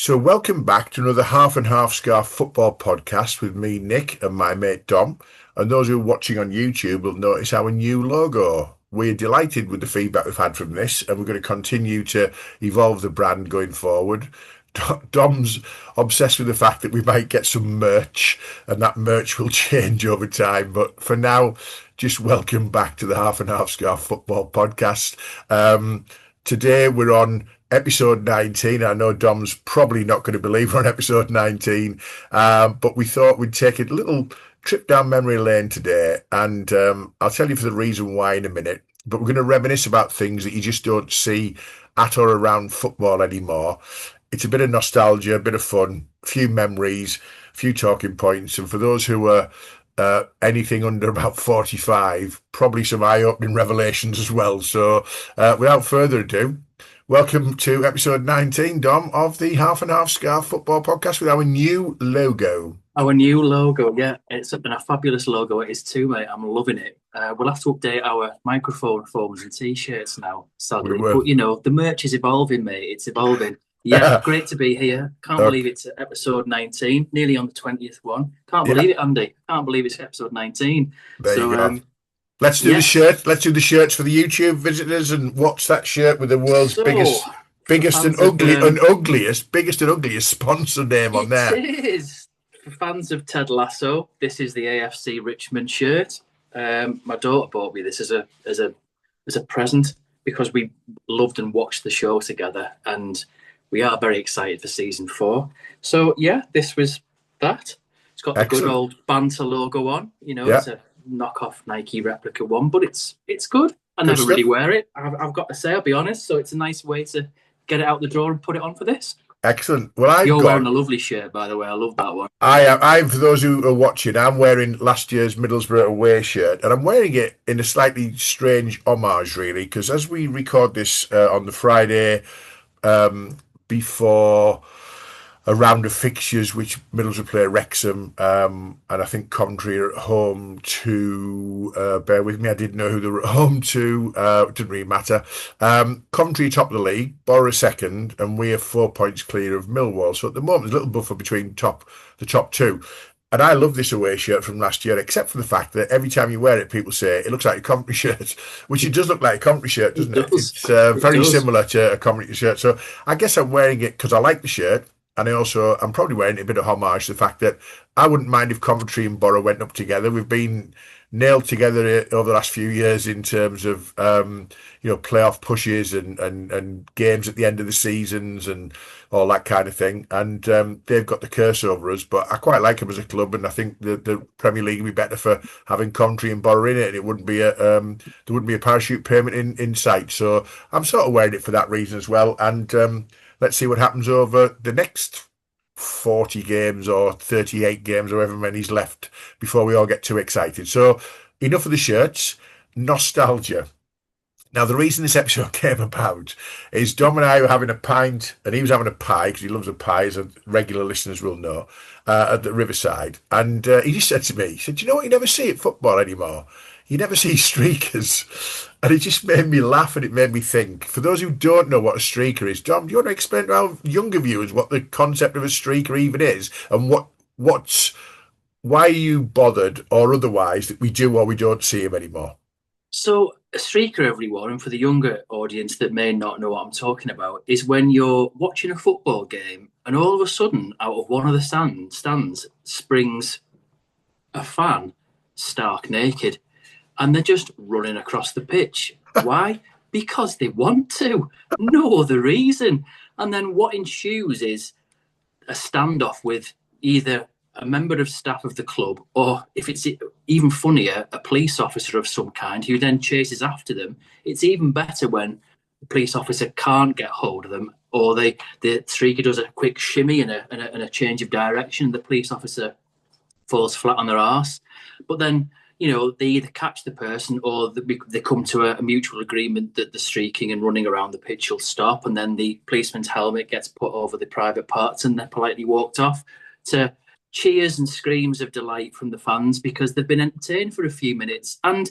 So, welcome back to another Half and Half Scarf football podcast with me, Nick, and my mate Dom. And those who are watching on YouTube will notice our new logo. We're delighted with the feedback we've had from this, and we're going to continue to evolve the brand going forward. Dom's obsessed with the fact that we might get some merch, and that merch will change over time. But for now, just welcome back to the Half and Half Scarf football podcast. Today we're on episode 19. I know Dom's probably not going to believe we're on episode 19, but we thought we'd take a little trip down memory lane today, and I'll tell you for the reason why in a minute. But we're going to reminisce about things that you just don't see at or around football anymore. It's a bit of nostalgia, a bit of fun, a few memories, a few talking points, and for those who are anything under about 45, probably some eye-opening revelations as well. So without further ado, welcome to episode 19, Dom, of the Half and Half Scarf football podcast with our new logo. Our new logo, yeah, it's been a fabulous logo. It is too, mate. I'm loving it. We'll have to update our microphone forms and t-shirts now, sadly. But, you know, the merch is evolving, mate. It's evolving. Yeah, great to be here. Can't believe it's episode 19, nearly on the 20th one. Can't believe it, Andy. Can't believe it's episode 19. There you go. Let's do the shirt. Let's do the shirts for the YouTube visitors. And what's that shirt with the world's biggest and ugliest sponsor name on there? It is. For fans of Ted Lasso, this is the AFC Richmond shirt. My daughter bought me this as a present because we loved and watched the show together, and we are very excited for season 4. So yeah, this was that. It's got the good old banter logo on. You know, it's a knockoff Nike replica one, but it's good. I never really wear it. I've got to say, I'll be honest. So it's a nice way to get it out the door and put it on for this. Excellent. Well, you're wearing a lovely shirt, by the way. I love that one. I'm for those who are watching, I'm wearing last year's Middlesbrough away shirt, and I'm wearing it in a slightly strange homage, really, because as we record this on the Friday before a round of fixtures, which Middlesbrough play Wrexham, and I think Coventry are at home to, bear with me, I didn't know who they were at home to, it didn't really matter. Coventry top of the league, Borough second, and we are 4 points clear of Millwall. So at the moment, there's a little buffer between the top two. And I love this away shirt from last year, except for the fact that every time you wear it, people say it looks like a Coventry shirt, which it does look like a Coventry shirt, doesn't it? It's very similar to a Coventry shirt. So I guess I'm wearing it because I like the shirt. And I'm probably wearing a bit of homage to the fact that I wouldn't mind if Coventry and Borough went up together. We've been nailed together over the last few years in terms of, playoff pushes and games at the end of the seasons and all that kind of thing. And they've got the curse over us, but I quite like them as a club. And I think the Premier League would be better for having Coventry and Borough in it. And it wouldn't be there wouldn't be a parachute payment in sight. So I'm sort of wearing it for that reason as well. And, let's see what happens over the next 40 games or 38 games, or however many's left before we all get too excited. So enough of the shirts. Nostalgia. Now, the reason this episode came about is Dom and I were having a pint, and he was having a pie, because he loves a pie, as regular listeners will know, at the Riverside. And he just said to me, he said, "Do you know what? You never see at football anymore. You never see streakers." And it just made me laugh, and it made me think. For those who don't know what a streaker is, Dom, do you want to explain to our younger viewers what the concept of a streaker even is, and why are you bothered or otherwise that we do or we don't see him anymore? So a streaker, everyone, and for the younger audience that may not know what I'm talking about, is when you're watching a football game and all of a sudden out of one of the stands springs a fan stark naked. And they're just running across the pitch. Why? Because they want to. No other reason. And then what ensues is a standoff with either a member of staff of the club, or if it's even funnier, a police officer of some kind who then chases after them. It's even better when the police officer can't get hold of them, or the streaker does a quick shimmy and a change of direction, and the police officer falls flat on their arse. But then, you know, they either catch the person or they come to a mutual agreement that the streaking and running around the pitch will stop, and then the policeman's helmet gets put over the private parts and they're politely walked off, to cheers and screams of delight from the fans because they've been entertained for a few minutes. And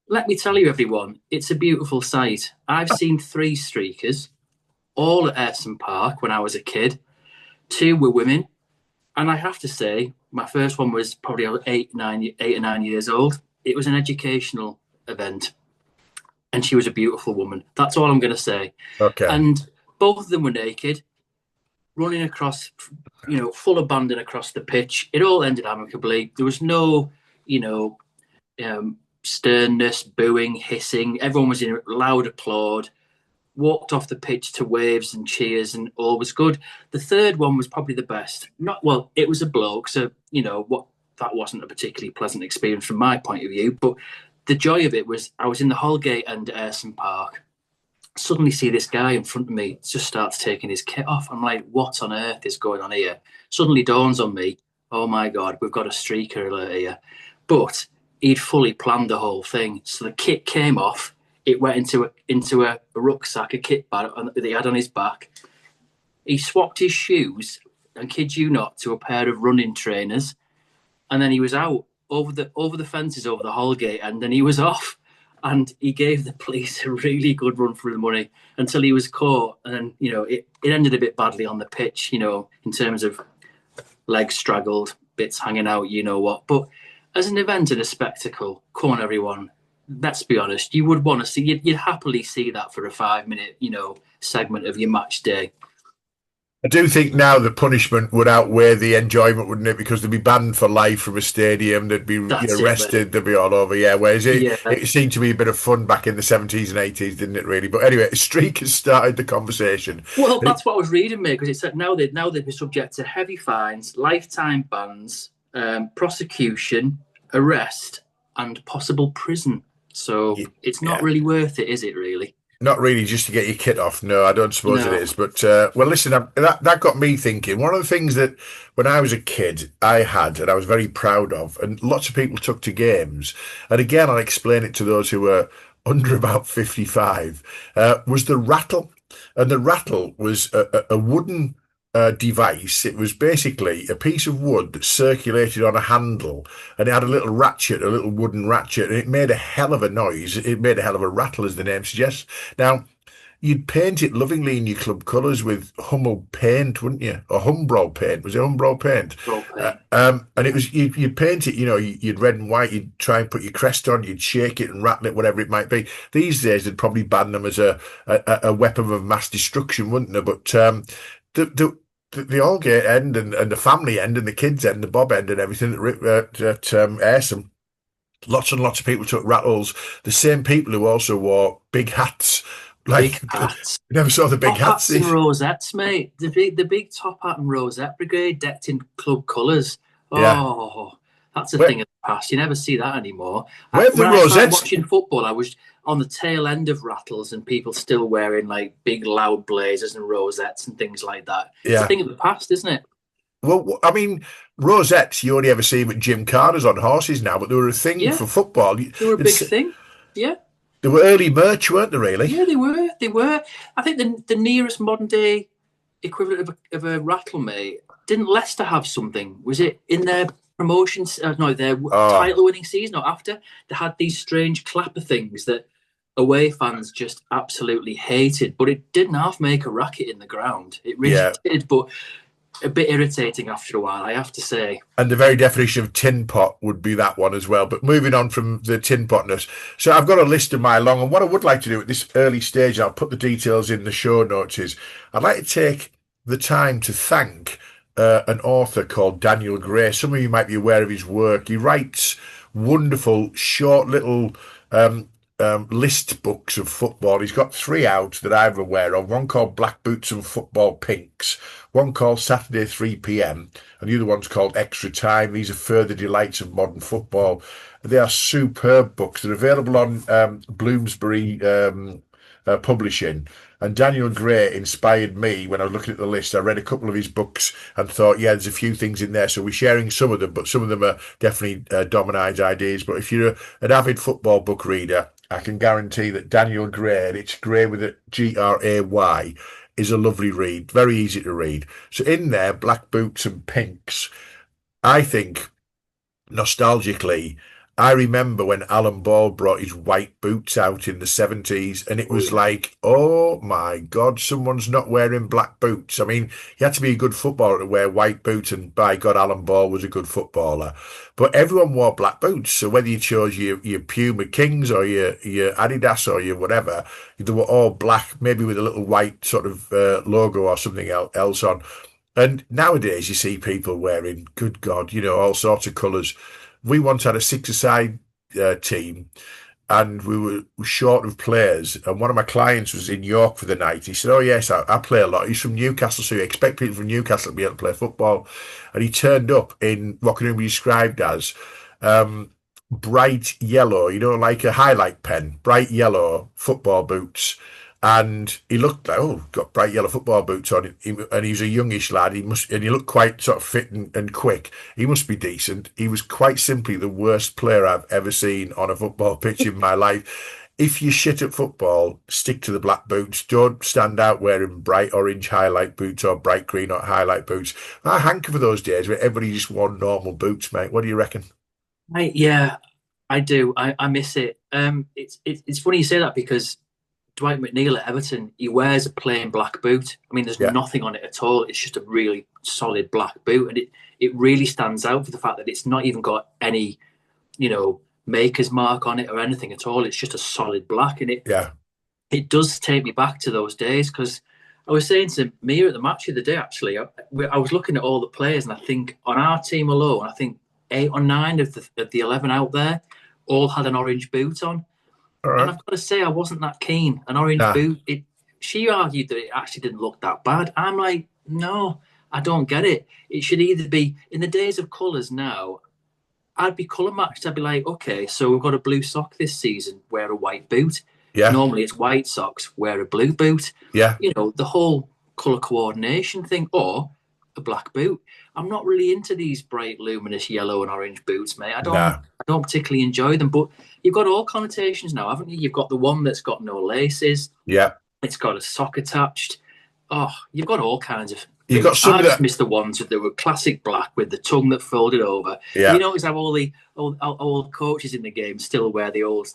let me tell you, everyone, it's a beautiful sight. I've seen 3 streakers, all at Ayresome Park when I was a kid. Two were women, and I have to say, my first one was probably 8 or 9 years old. It was an educational event, and she was a beautiful woman. That's all I'm going to say. Okay. And both of them were naked, running across, full abandon across the pitch. It all ended amicably. There was no, you know, sternness, booing, hissing. Everyone was in loud applaud. Walked off the pitch to waves and cheers, and all was good. The third one was probably the best. Not well, it was a bloke, so what that wasn't a particularly pleasant experience from my point of view. But the joy of it was I was in the Holgate and Ayresome Park. Suddenly see this guy in front of me just starts taking his kit off. I'm like, what on earth is going on here? Suddenly dawns on me, oh my God, we've got a streaker alert here. But he'd fully planned the whole thing. So the kit came off. It went into a rucksack, a kit bag that he had on his back. He swapped his shoes, and kid you not, to a pair of running trainers, and then he was out over the fences over the Holgate, and then he was off. And he gave the police a really good run for the money until he was caught. And then, it ended a bit badly on the pitch, in terms of legs straggled, bits hanging out, you know what. But as an event and a spectacle, come on, everyone, let's be honest, you would want to see, you'd happily see that for a 5 minute, segment of your match day. I do think now the punishment would outweigh the enjoyment, wouldn't it? Because they'd be banned for life from a stadium, they'd be That's it, mate. arrested, they'd be all over. Yeah, whereas Yeah. it seemed to be a bit of fun back in the 70s and 80s, didn't it, really? But anyway, Streak has started the conversation. Well, that's what I was reading, mate, because it said now they'd be subject to heavy fines, lifetime bans, prosecution, arrest, and possible prison. So it's not Yeah. really worth it, is it, really? Not really just to get your kit off. No, I don't suppose it No. is. But, well, listen, that got me thinking. One of the things that when I was a kid, I had and I was very proud of, and lots of people took to games, and again, I'll explain it to those who are under about 55, was the rattle. And the rattle was a wooden device. It was basically a piece of wood that circulated on a handle, and it had a little ratchet, a little wooden ratchet, and it made a hell of a noise. It made a hell of a rattle, as the name suggests. Now, you'd paint it lovingly in your club colours with Hummel paint, wouldn't you? Or Humbro paint. Was it Humbro paint? And it was you'd paint it, you'd red and white. You'd try and put your crest on. You'd shake it and rattle it, whatever it might be. These days, they'd probably ban them as a weapon of mass destruction, wouldn't they? But the Allgate end and the family end and the kids end, the Bob end and everything at Ayresome, lots and lots of people took rattles. The same people who also wore big hats. Big Like, hats. never saw the big Top hats. hats and rosettes, mate. The big top hat and rosette brigade decked in club colours. Yeah. Oh, that's a Where, thing of the past. You never see that anymore. where the When I started Rosettes? watching football, I was on the tail end of Rattles and people still wearing like big loud blazers and rosettes and things like that. It's a Yeah. thing of the past, isn't it? Well, I mean, Rosettes, you only ever see them at Jim Carter's on horses now, but they were a thing Yeah, for football. they were a big thing. Yeah. They were early merch, weren't they, really? Yeah, they were. They were. I think the nearest modern day equivalent of a rattle, mate. Didn't Leicester have something? Was it in their promotions? No, their Oh, title-winning season or after? They had these strange clapper things that away fans just absolutely hated, but it didn't half make a racket in the ground. It really yeah. did, but a bit irritating after a while, I have to say. And the very definition of tin pot would be that one as well. But moving on from the tin potness. So I've got a list of mile long. And what I would like to do at this early stage, I'll put the details in the show notes, is I'd like to take the time to thank an author called Daniel Gray. Some of you might be aware of his work. He writes wonderful, short little list books of football. He's got three out that I'm aware of. One called Black Boots and Football Pinks, one called Saturday 3 p.m, and the other one's called Extra Time. These are further delights of modern football. They are superb books. They're available on Bloomsbury Publishing. And Daniel Gray inspired me when I was looking at the list. I read a couple of his books and thought, yeah, there's a few things in there. So we're sharing some of them, but some of them are definitely Dominine's ideas. But if you're an avid football book reader, I can guarantee that Daniel Gray, and it's Gray with a Gray, is a lovely read. Very easy to read. So in there, Black Boots and Pinks, I think nostalgically, I remember when Alan Ball brought his white boots out in the 70s, and it Oh was yeah. like, oh my God, someone's not wearing black boots. I mean, you had to be a good footballer to wear white boots, and by God, Alan Ball was a good footballer. But everyone wore black boots. So whether you chose your Puma Kings or your Adidas or your whatever, they were all black, maybe with a little white sort of logo or something else on. And nowadays you see people wearing, good God, all sorts of colours. We once had a six-a-side team, and we were short of players. And one of my clients was in York for the night. He said, "Oh yes, I play a lot." He's from Newcastle, so you expect people from Newcastle to be able to play football. And he turned up in what can be described as um, bright yellow, like a highlight pen, bright yellow football boots. And he looked like, oh, got bright yellow football boots on. And he's a youngish lad. And he looked quite sort of fit and quick. He must be decent. He was quite simply the worst player I've ever seen on a football pitch in my life. If you shit at football, stick to the black boots. Don't stand out wearing bright orange highlight boots or bright green or highlight boots. I hanker for those days where everybody just wore normal boots, mate. What do you reckon? Yeah, I do. I miss it. It's funny you say that because Dwight McNeil at Everton, he wears a plain black boot. I mean, there's Yeah, nothing on it at all. It's just a really solid black boot, and it really stands out for the fact that it's not even got any, maker's mark on it or anything at all. It's just a solid black, and yeah. it does take me back to those days because I was saying to Mia at the match the other day, actually, I was looking at all the players, and I think on our team alone, I think 8 or 9 of the 11 out there all had an orange boot on. All And right. I've got to say, I wasn't that keen. An orange Nah, boot, she argued that it actually didn't look that bad. I'm like, no, I don't get it. It should either be in the days of colours now. I'd be colour matched. I'd be like, okay, so we've got a blue sock this season, wear a white boot. yeah, Normally it's white socks, wear a blue boot. yeah, The whole colour coordination thing, or a black boot. I'm not really into these bright, luminous yellow and orange boots, mate. nah, I don't particularly enjoy them. But you've got all connotations now, haven't you? You've got the one that's got no laces. yeah. It's got a sock attached. Oh, you've got all kinds of You got boots. some I of just that. miss the ones that were classic black with the tongue that folded over. You Yeah, notice how all the coaches in the game still wear the old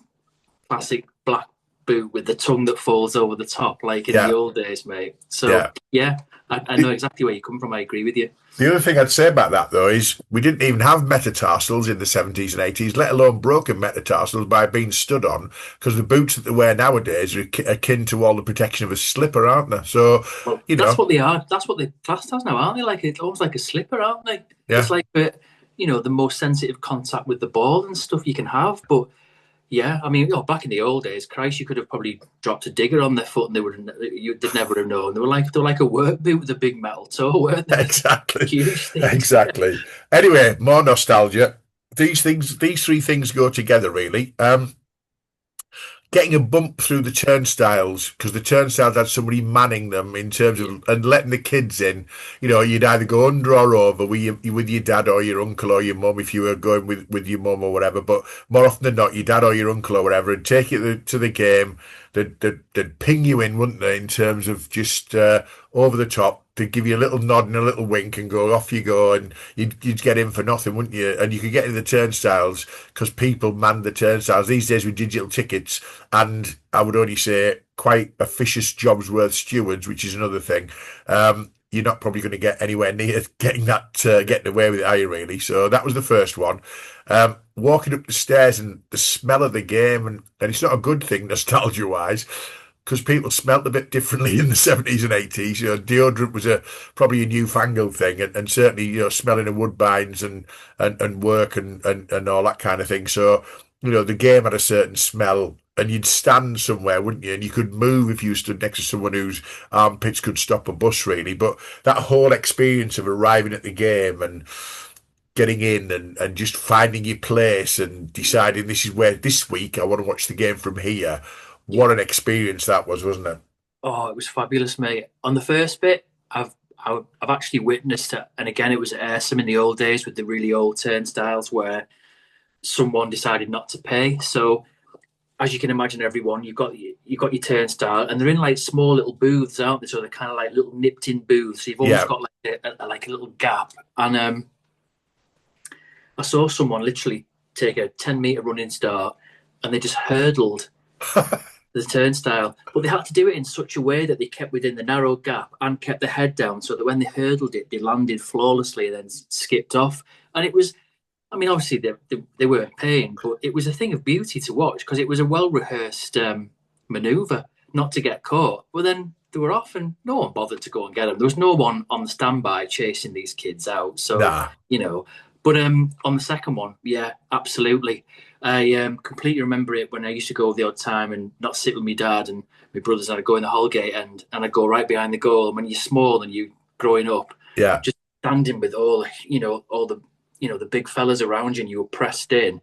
classic black boot with the tongue that falls over the top, like in the yeah, old days, mate. So yeah. yeah, I know exactly where you come from. I agree with you. The other thing I'd say about that, though, is we didn't even have metatarsals in the 70s and 80s, let alone broken metatarsals by being stood on, because the boots that they wear nowadays are akin to all the protection of a slipper, aren't they? So, Well, you that's know, what they are. That's what they classed as now, aren't they? Like it's almost like a slipper, aren't they? It's yeah, like the most sensitive contact with the ball and stuff you can have. But yeah, I mean, back in the old days, Christ, you could have probably dropped a digger on their foot and they'd never have known. They were like a work boot with a big metal toe, weren't they? exactly, Huge things. exactly. Anyway, more nostalgia. These three things go together, really. Getting a bump through the turnstiles because the turnstiles had somebody manning them in terms Yeah. of and letting the kids in. You'd either go under or over with your dad or your uncle or your mum if you were going with your mum or whatever. But more often than not, your dad or your uncle or whatever would take you to the game. They'd ping you in, wouldn't they, in terms of just over the top. They'd give you a little nod and a little wink and go, off you go. And you'd get in for nothing, wouldn't you? And you could get in the turnstiles because people manned the turnstiles. These days with digital tickets, and I would only say quite officious jobs worth stewards, which is another thing. You're not probably going to get anywhere near getting away with it, are you really? So that was the first one. Walking up the stairs and the smell of the game, and it's not a good thing nostalgia wise, because people smelt a bit differently in the 70s and 80s. Deodorant was probably a newfangled thing, and certainly smelling of woodbines and work and all that kind of thing. So the game had a certain smell, and you'd stand somewhere, wouldn't you? And you could move if you stood next to someone whose armpits could stop a bus, really. But that whole experience of arriving at the game and getting in and just finding your place and deciding this is where this week I want to watch the game from here. What Yeah. an experience that was, wasn't it? Oh, it was fabulous, mate. On the first bit, I've actually witnessed it, and again, it was at Ayrsham in the old days with the really old turnstiles where someone decided not to pay. So as you can imagine, everyone, you've got your turnstile, and they're in like small little booths, aren't they? So they're kind of like little nipped in booths. So you've almost Yeah, got like a little gap. And I saw someone literally. take a 10-meter running start, and they just hurdled the turnstile. But they had to do it in such a way that they kept within the narrow gap and kept the head down, so that when they hurdled it, they landed flawlessly and then skipped off. And it was, I mean, obviously they were in pain, but it was a thing of beauty to watch because it was a well rehearsed maneuver not to get caught. But then they were off, and no one bothered to go and get them. There was no one on the standby chasing these kids out. So Nah. But on the second one, yeah, absolutely. I completely remember it when I used to go the odd time and not sit with my dad and my brothers, and I'd go in the Holgate end and I'd go right behind the goal. And when you're small and you growing up, Yeah. just standing with all the big fellas around you, and you were pressed in.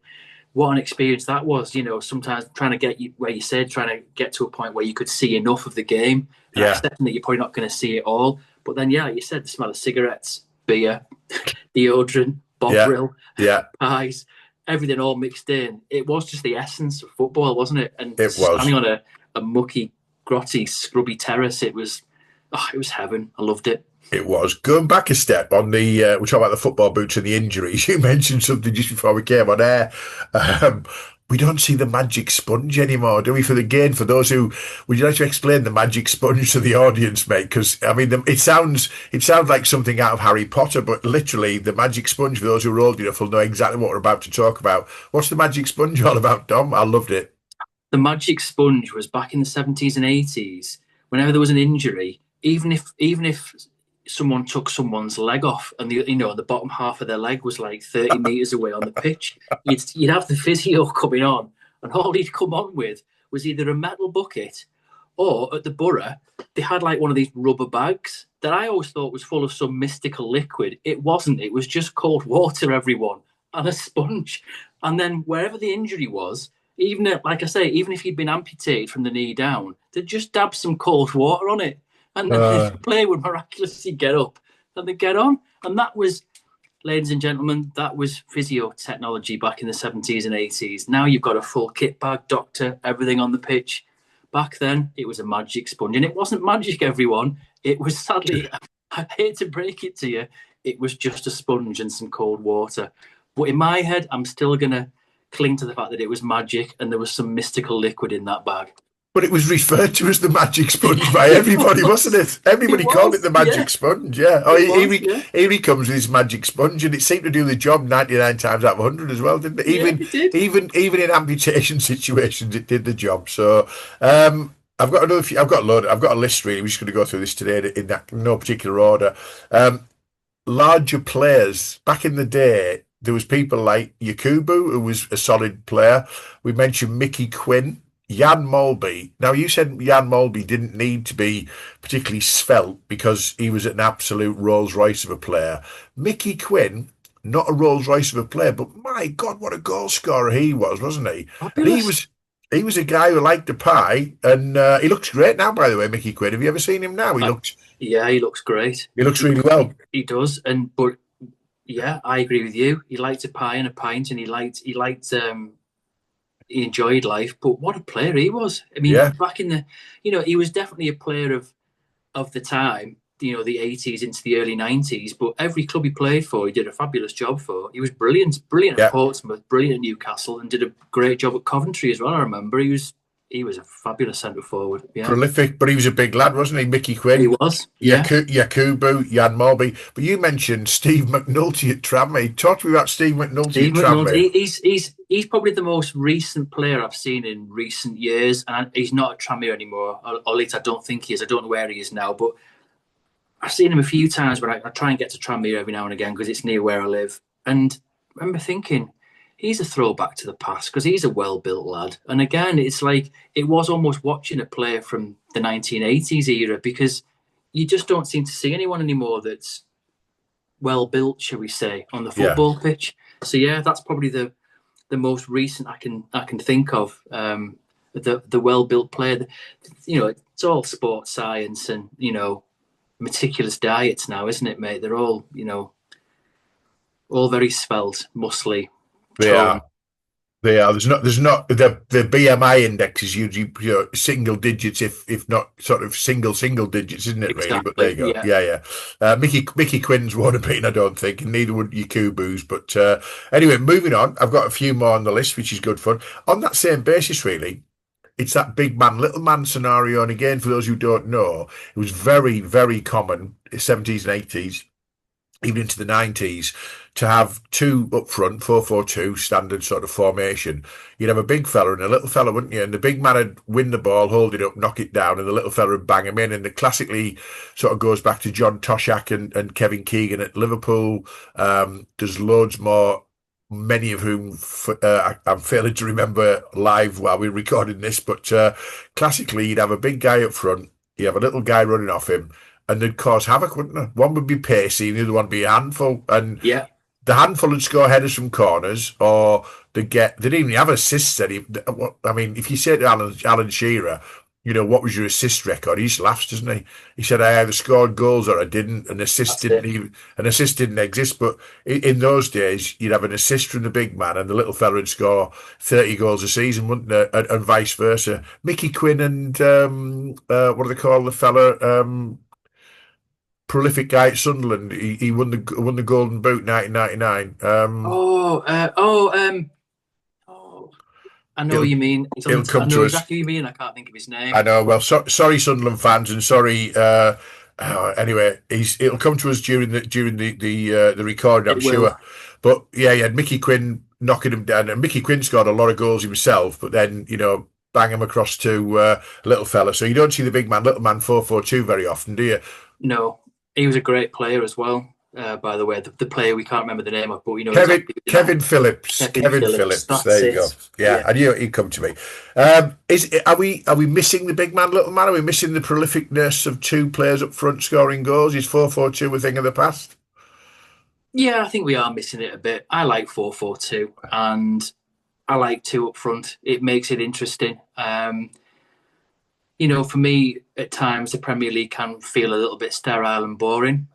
What an experience that was. Sometimes trying to get you where you said, trying to get to a point where you could see enough of the game, and Yeah. accepting that you're probably not going to see it all. But then, yeah, like you said, the smell of cigarettes, beer, deodorant, Yeah. Bovril, Yeah. pies, everything all mixed in. It was just the essence of football, wasn't it? And It was. standing on a mucky, grotty, scrubby terrace, it was heaven. I loved it. It was. Going back a step on the, we're talking about the football boots and the injuries. You mentioned something just before we came on air. Um, we don't see the magic sponge anymore, do we? For the game, for those who, would you like to explain the magic sponge to the audience, mate? Because I mean, it sounds like something out of Harry Potter, but literally, the magic sponge for those who are old enough will know exactly what we're about to talk about. What's the magic sponge all about, Dom? I loved it. The magic sponge was back in the 70s and 80s. Whenever there was an injury, even if someone took someone's leg off and the bottom half of their leg was like 30 meters away on the pitch, you'd have the physio coming on, and all he'd come on with was either a metal bucket, or at the borough they had like one of these rubber bags that I always thought was full of some mystical liquid. It wasn't. It was just cold water, everyone, and a sponge. And then wherever the injury was, like I say, even if you'd been amputated from the knee down, they'd just dab some cold water on it, and then the Uh, player would miraculously get up and they get on. And that was, ladies and gentlemen, that was physio technology back in the 70s and 80s. Now you've got a full kit bag, doctor, everything on the pitch. Back then, it was a magic sponge, and it wasn't magic, everyone. It was, sadly, I hate to break it to you, it was just a sponge and some cold water. But in my head, I'm still going to cling to the fact that it was magic and there was some mystical liquid in that bag. but it was referred to as the magic sponge by It everybody, wasn't was. it? It Everybody called it was. the Yeah, magic sponge. Yeah. Oh, it here was. he, Yeah. here he comes with his magic sponge, and it seemed to do the job 99 times out of 100 as well, didn't it? Yeah, Even it did. even even in amputation situations, it did the job. So, I've got another few, I've got a list really. We're just going to go through this today in that no particular order. Larger players back in the day. There was people like Yakubu, who was a solid player. We mentioned Mickey Quinn, Jan Molby. Now, you said Jan Molby didn't need to be particularly svelte because he was an absolute Rolls Royce of a player. Mickey Quinn, not a Rolls Royce of a player, but my God, what a goal scorer he was, wasn't he? And he Fabulous. was he was a guy who liked to pie, and he looks great now. By the way, Mickey Quinn. Have you ever seen him now? I, yeah, he looks great. He looks He, really well. he does. But yeah, I agree with you. He liked a pie and a pint, and he enjoyed life. But what a player he was! I mean, Yeah, back in he was definitely a player of the time. The 80s into the early 90s. But every club he played for, he did a fabulous job for. He was brilliant at yeah. Portsmouth, brilliant at Newcastle, and did a great job at Coventry as well. I remember he was a fabulous centre forward. Yeah, Prolific, but he was a big lad, wasn't he? Mickey he Quinn, was. Yeah. Yakubu, Jan Molby. But you mentioned Steve McNulty at Tranmere. Talk to me about Steve McNulty Steve at McNulty, Tranmere. he's probably the most recent player I've seen in recent years, and he's not at Tranmere anymore. Or at least I don't think he is. I don't know where he is now, but I've seen him a few times when I try and get to Tranmere every now and again because it's near where I live. And I remember thinking, he's a throwback to the past because he's a well-built lad. And again, it's like it was almost watching a player from the 1980s era because you just don't seem to see anyone anymore that's well-built, shall we say, on the Yeah, football pitch. So yeah, that's probably the most recent I can think of. The well-built player. It's all sports science and meticulous diets now, isn't it, mate? They're all very svelte, muscly, they toned. are. They are. There's not the BMI index is usually single digits, if not sort of single digits, isn't it really? But there Exactly. you go. Yeah. Yeah, yeah. Mickey Quinn's would have been, I don't think, and neither would Yakubu's. But anyway, moving on. I've got a few more on the list, which is good fun. On that same basis, really, it's that big man, little man scenario. And again, for those who don't know, it was very, very common in the 70s and 80s, even into the 90s, to have two up front, 4-4-2, standard sort of formation. You'd have a big fella and a little fella, wouldn't you? And the big man would win the ball, hold it up, knock it down, and the little fella would bang him in. And it classically sort of goes back to John Toshak and Kevin Keegan at Liverpool. There's loads more, many of whom I'm failing to remember live while we're recording this, but classically, you'd have a big guy up front, you have a little guy running off him, and they'd cause havoc, wouldn't they? One would be pacey, and the other one would be a handful, and Yeah. the handful would score headers from corners, or they didn't even have assists. I mean, if you say to Alan Shearer, what was your assist record? He just laughs, doesn't he? He said, I either scored goals or I didn't. That's it. An assist didn't exist. But in those days, you'd have an assist from the big man, and the little fella would score 30 goals a season, wouldn't they? And vice versa. Mickey Quinn and what do they call the fella? Prolific guy at Sunderland. He won the Golden Boot 1999. Oh, oh, I know what It'll you mean. it'll I come know to us. exactly what you mean. I can't think of his I name. know. Well, sorry, Sunderland fans, and sorry. Anyway, it'll come to us during the recording, I'm It will. sure. But yeah, he had Mickey Quinn knocking him down, and Mickey Quinn scored a lot of goals himself. But then bang him across to little fella. So you don't see the big man, little man, 4-4-2 very often, do you? No, he was a great player as well. By the way, the player we can't remember the name of, but we know Kevin exactly who you meant. Kevin Phillips. Kevin Kevin Phillips. Phillips. There That's you go. it. Yeah, Yeah. I knew he'd come to me. Is are we missing the big man, little man? Are we missing the prolificness of two players up front scoring goals? Is 4-4-2 a thing of the past? Yeah, I think we are missing it a bit. I like 4-4-2, and I like two up front. It makes it interesting. For me, at times the Premier League can feel a little bit sterile and boring.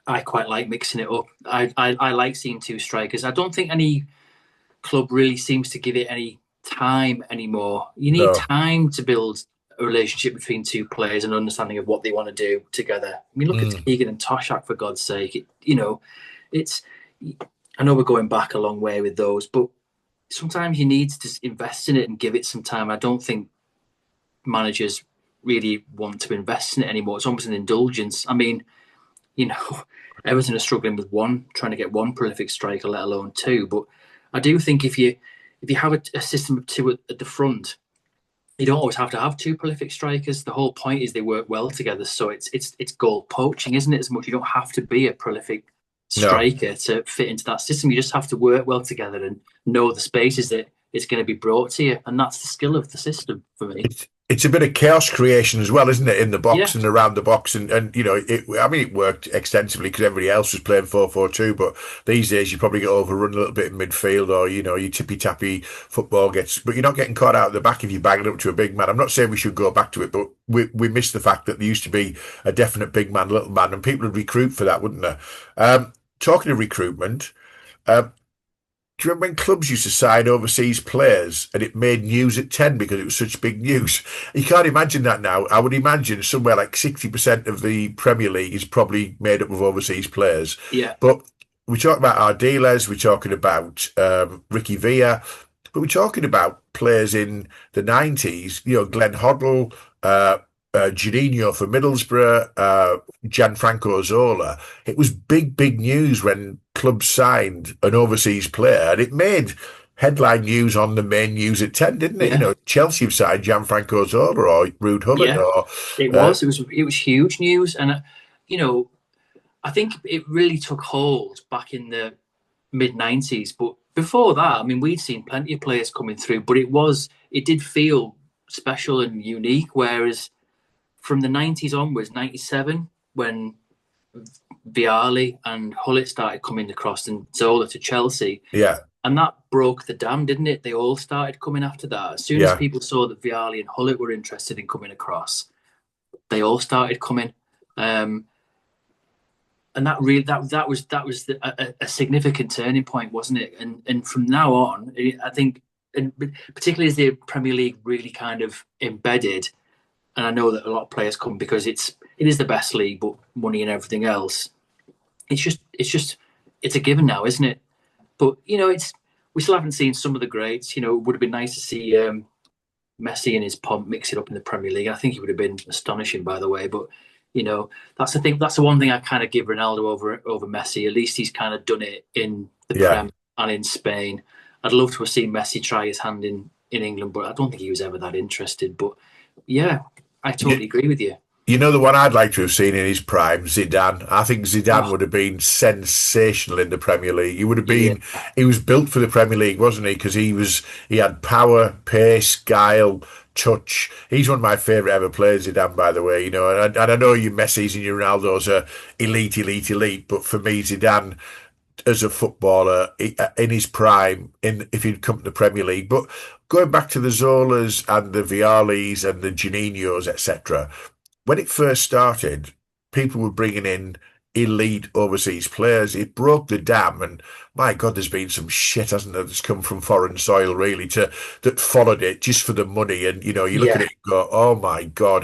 I quite like mixing it up. I like seeing two strikers. I don't think any club really seems to give it any time anymore. You need No. time to build a relationship between two players and understanding of what they want to do together. I mean, look at Mm. Keegan and Toshak, for God's sake. It's. I know we're going back a long way with those, but sometimes you need to just invest in it and give it some time. I don't think managers really want to invest in it anymore. It's almost an indulgence. I mean, you know, Everton are struggling with trying to get one prolific striker, let alone two. But I do think if you have a system of two at the front, you don't always have to have two prolific strikers. The whole point is they work well together. So it's goal poaching, isn't it? As much you don't have to be a prolific No. striker to fit into that system. You just have to work well together and know the spaces that it's going to be brought to you, and that's the skill of the system for me. It's a bit of chaos creation as well, isn't it? In the box Yeah, and around the box, and I mean, it worked extensively because everybody else was playing 4-4-2. But these days, you probably get overrun a little bit in midfield, or your tippy tappy football gets. But you're not getting caught out at the back if you bang it up to a big man. I'm not saying we should go back to it, but we miss the fact that there used to be a definite big man, little man, and people would recruit for that, wouldn't they? Talking of recruitment. Um, do you remember when clubs used to sign overseas players and it made news at 10 because it was such big news? You can't imagine that now. I would imagine somewhere like 60% of the Premier League is probably made up of overseas players. yeah, But we're talking about our dealers, we're talking about Ricky Villa, but we're talking about players in the 90s, Glenn Hoddle, Juninho for Middlesbrough, Gianfranco Zola. It was big, big news when clubs signed an overseas player, and it made headline news on the main news at 10, didn't it? yeah, Chelsea have signed Gianfranco Zola or Ruud Hullet yeah. or It uh, was. It was huge news, and you know, I think it really took hold back in the mid 90s. But before that, I mean, we'd seen plenty of players coming through, but it did feel special and unique. Whereas from the 90s onwards, 97, when Viali and Hullet started coming across and Zola to Chelsea, yeah, and that broke the dam, didn't it? They all started coming after that. As soon as yeah. people saw that Viali and Hullet were interested in coming across, they all started coming. Um, and that was a significant turning point, wasn't it? And from now on, I think, and particularly as the Premier League really kind of embedded, and I know that a lot of players come because it is the best league, but money and everything else. It's a given now, isn't it? But it's we still haven't seen some of the greats. It would have been nice to see Messi and his pomp mix it up in the Premier League. I think he would have been astonishing, by the way. But that's the thing. That's the one thing I kind of give Ronaldo over Messi. At least he's kind of done it in the Yeah. Prem and in Spain. I'd love to have seen Messi try his hand in England, but I don't think he was ever that interested. But yeah, I totally agree with you. You know the one I'd like to have seen in his prime, Zidane. I think Zidane Oh would have been sensational in the Premier League. He would have yeah, been. He was built for the Premier League, wasn't he? Because he had power, pace, guile, touch. He's one of my favourite ever players, Zidane. By the way, and I know your Messi's and your Ronaldo's are elite, elite, elite. But for me, Zidane as a footballer in his prime, in if he'd come to the Premier League. But going back to the Zolas and the Vialis and the Janinios, etc., when it first started, people were bringing in elite overseas players. It broke the dam, and my God, there's been some shit, hasn't there, that's come from foreign soil really to that followed it just for the money. And you look at yeah, it and go, oh my God,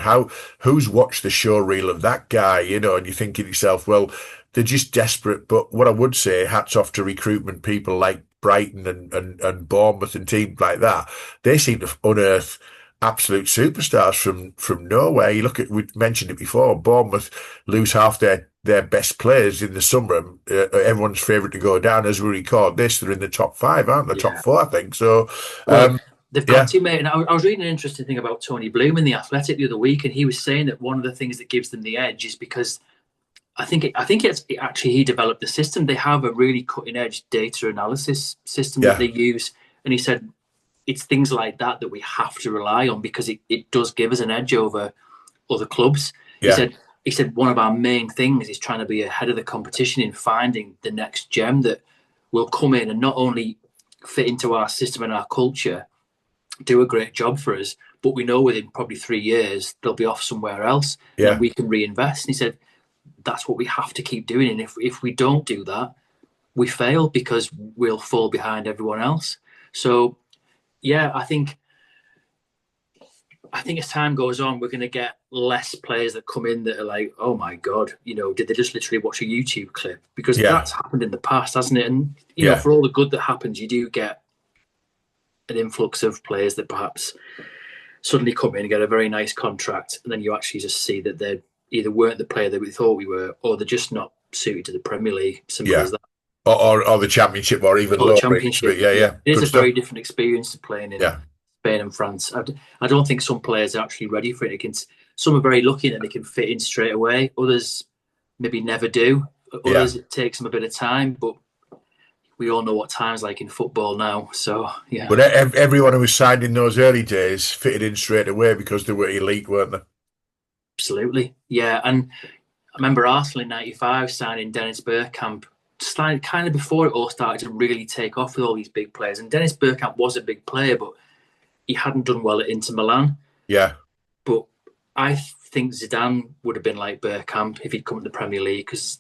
who's watched the show reel of that guy? And you're thinking to yourself, well, they're just desperate. But what I would say, hats off to recruitment people like Brighton and Bournemouth and teams like that. They seem to unearth absolute superstars from nowhere. You look at, we mentioned it before, Bournemouth lose half their best players in the summer. Everyone's favourite to go down. As we record this, they're in the top five, aren't they? Top yeah. four, I think. So, Well, um, they've got yeah, to, mate. And I was reading an interesting thing about Tony Bloom in the Athletic the other week, and he was saying that one of the things that gives them the edge is because I think he developed the system. They have a really cutting edge data analysis system that yeah, they use, and he said it's things like that that we have to rely on because it does give us an edge over other clubs. He yeah, said he said one of our main things is trying to be ahead of the competition in finding the next gem that will come in and not only fit into our system and our culture, do a great job for us, but we know within probably 3 years they'll be off somewhere else, and then yeah, we can reinvest. And he said that's what we have to keep doing, and if we don't do that, we fail because we'll fall behind everyone else. So yeah, I think as time goes on, we're going to get less players that come in that are like, oh my God, did they just literally watch a YouTube clip? Because yeah, that's happened in the past, hasn't it? And, yeah, for all the good that happens, you do get an influx of players that perhaps suddenly come in and get a very nice contract. And then you actually just see that they either weren't the player that we thought we were, or they're just not suited to the Premier League. Simple yeah. as that. Or the Championship, or even Or the lower. But Championship. yeah, Yeah. yeah, It is good a stuff. very different experience to playing in Yeah, Spain and France. I don't think some players are actually ready for it. Some are very lucky that they can fit in straight away. Others maybe never do. yeah. Others it takes them a bit of time, but we all know what time's like in football now. So yeah, But everyone who was signed in those early days fitted in straight away because they were elite, weren't they? absolutely. Yeah, and I remember Arsenal in '95 signing Dennis Bergkamp. Kind of before it all started to really take off with all these big players. And Dennis Bergkamp was a big player, but he hadn't done well at Inter Milan. Yeah, But I think Zidane would have been like Bergkamp if he'd come to the Premier League because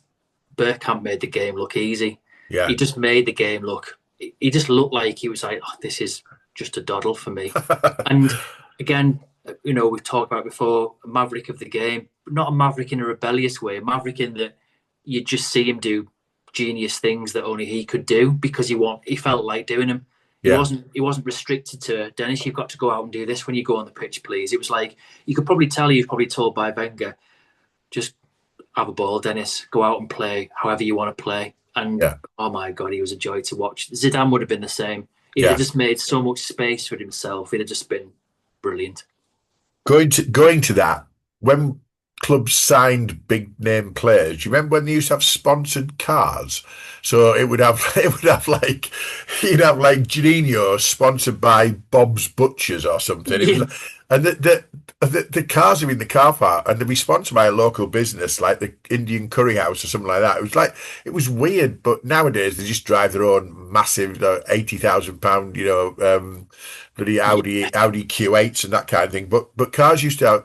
Bergkamp made the game look easy. yeah, He just made the game look. He just looked like he was like, oh, this is just a doddle for me. And again, we've talked about before, a maverick of the game, but not a maverick in a rebellious way, a maverick in that you just see him do genius things that only he could do because he felt like doing them. He yeah, wasn't restricted to Dennis. You've got to go out and do this when you go on the pitch, please. It was like you could probably tell he was probably told by Wenger, just have a ball, Dennis. Go out and play however you want to play. And yeah, oh my God, he was a joy to watch. Zidane would have been the same. He'd have yeah. just made so much space for himself. He'd have just been brilliant. Going to that, when clubs signed big name players, you remember when they used to have sponsored cars? So it would have it would have like you'd have like Janino sponsored by Bob's Butchers or something. It was Yeah, and the cars are in the car park and they'd be sponsored by a local business like the Indian Curry House or something like that. It was weird, but nowadays they just drive their own massive £80,000, bloody Yeah, Audi Q8s and that kind of thing. But cars used to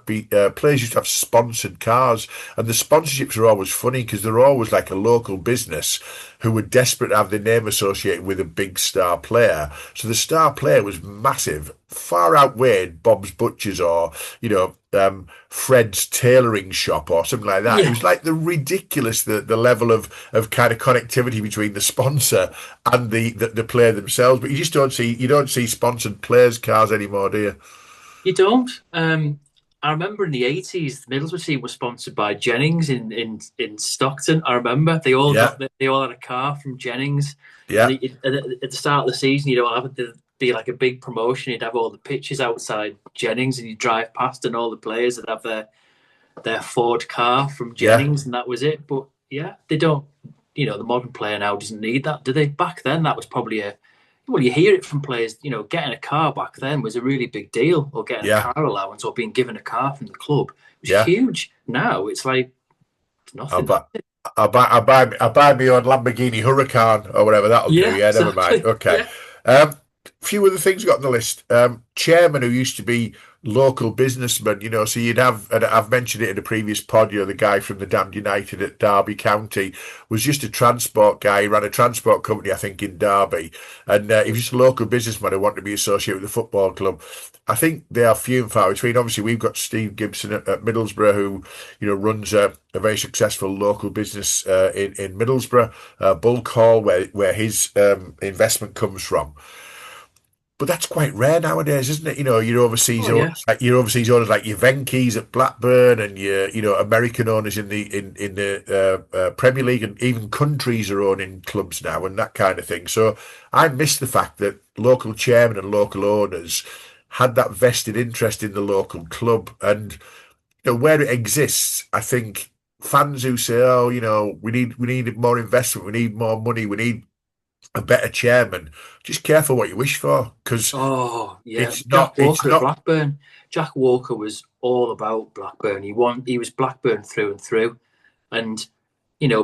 players used to have sponsored cars, and the sponsorships are always funny because they're always like a local business who were desperate to have their name associated with a big star player. So the star player was massive, far outweighed Bob's Butchers or Fred's tailoring shop or something like that. It yeah. was like the level of kind of connectivity between the sponsor and the player themselves. But you don't see sponsored players cars anymore, do you? You don't. I remember in the 80s, the Middlesbrough team was sponsored by Jennings in Stockton. I remember Yeah, they all had a car from Jennings, and yeah, at the start of the season, you know, there'd be like a big promotion. You'd have all the pitches outside Jennings, and you drive past, and all the players would have their Ford car from yeah, Jennings, and that was it. But yeah, they don't. You know, the modern player now doesn't need that, do they? Back then, that was probably a well, you hear it from players. You know, getting a car back then was a really big deal, or getting a yeah, car allowance, or being given a car from the club was yeah. huge. Now it's like it's I'll nothing. buy, I'll buy me own Lamborghini Huracan or whatever. That'll do. Yeah, Yeah, never mind. exactly. Okay. Yeah. Few other things got on the list. Chairman, who used to be local businessman, so you'd have, and I've mentioned it in a previous pod, the guy from the Damned United at Derby County was just a transport guy. He ran a transport company, I think, in Derby, and he was just a local businessman who wanted to be associated with the football club. I think they are few and far between. Obviously, we've got Steve Gibson at Middlesbrough, who runs a very successful local business in Middlesbrough, Bulk Hall, where his investment comes from. But that's quite rare nowadays, isn't it? Oh yeah. Your overseas owners like your Venke's at Blackburn, and your American owners in the Premier League, and even countries are owning clubs now and that kind of thing. So I miss the fact that local chairmen and local owners had that vested interest in the local club, and where it exists, I think fans who say, "Oh, we need more investment, we need more money, we need a better chairman," just careful what you wish for, because Oh yeah. it's not. Jack It's Walker at not. Blackburn. Jack Walker was all about Blackburn. He was Blackburn through and through, and